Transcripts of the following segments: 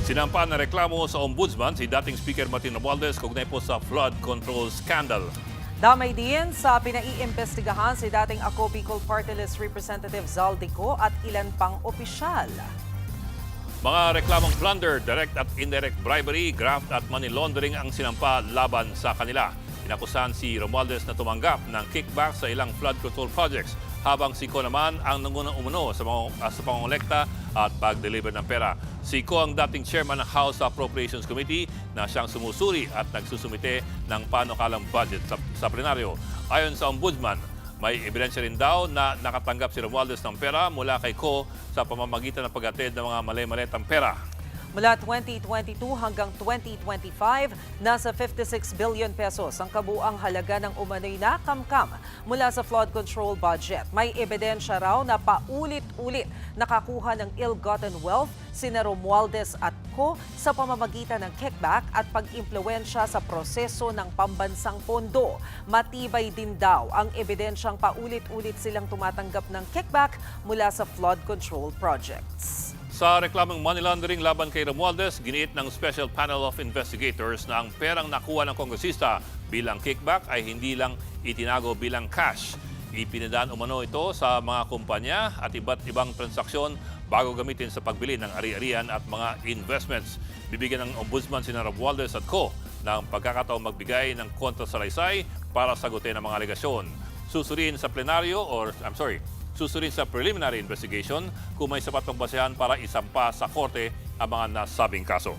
Sinampa na reklamo sa ombudsman si dating Speaker Martin Romualdez kaugnay po sa flood control scandal. Damay din sa pinaiimbestigahan si dating Ako Bicol Party List Representative Zaldico at ilan pang opisyal. Mga reklamong plunder, direct at indirect bribery, graft at money laundering ang sinampa laban sa kanila. Inakusahan si Romualdez na tumanggap ng kickback sa ilang flood control projects, habang si Ko naman ang nangunang umano sa pangongolekta at pag-deliver ng pera. Si Ko ang dating chairman ng House Appropriations Committee na siyang sumusuri at nagsusumite ng panukalang budget sa plenaryo. Ayon sa ombudsman, may ebidensya rin daw na nakatanggap si Romualdez ng pera mula kay Ko sa pamamagitan ng pag-atid ng mga mali-malitang pera. Mula 2022 hanggang 2025, nasa 56 billion pesos ang kabuang halaga ng umano'y nakamkam mula sa flood control budget. May ebidensya raw na paulit-ulit nakakuha ng ill-gotten wealth sina Romualdez at Ko sa pamamagitan ng kickback at pag-impluwensya sa proseso ng pambansang pondo. Matibay din daw ang ebidensyang paulit-ulit silang tumatanggap ng kickback mula sa flood control projects. Sa reklamong money laundering laban kay Romualdez, giniit ng Special Panel of Investigators na ang perang nakuha ng kongresista bilang kickback ay hindi lang itinago bilang cash. Ipinadaan umano ito sa mga kumpanya at iba't ibang transaksyon bago gamitin sa pagbili ng ari-arian at mga investments. Bibigyan ng ombudsman sina Romualdez at Ko ng pagkakataong magbigay ng kontrasalaysay para sagutin ang mga alegasyon. Susurin sa preliminary investigation kung may sapat pang basehan para isampa sa korte ang mga nasabing kaso.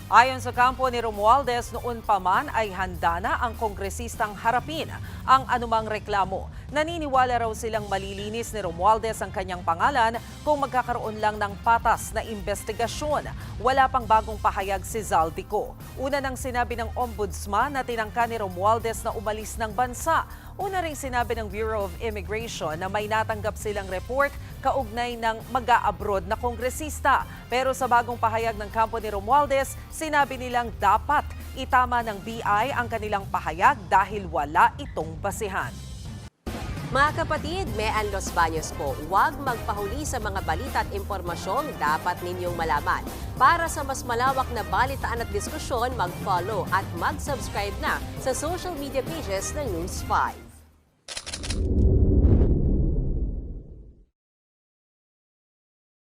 Ayon sa kampo ni Romualdez, noon pa man ay handa na ang kongresistang harapin ang anumang reklamo. Naniniwala raw silang malilinis ni Romualdez ang kanyang pangalan kung magkakaroon lang ng patas na investigasyon. Wala pang bagong pahayag si Zaldico. Una nang sinabi ng ombudsman na tinangka ni Romualdez na umalis ng bansa. Una ring sinabi ng Bureau of Immigration na may natanggap silang report kaugnay ng mag-a-abroad na kongresista. Pero sa bagong pahayag ng kampo ni Romualdez, sinabi nilang dapat itama ng BI ang kanilang pahayag dahil wala itong basehan. Mga kapatid, Mean Los Baños po, huwag magpahuli sa mga balita at impormasyong dapat ninyong malaman. Para sa mas malawak na balitaan at diskusyon, mag-follow at mag-subscribe na sa social media pages ng News 5.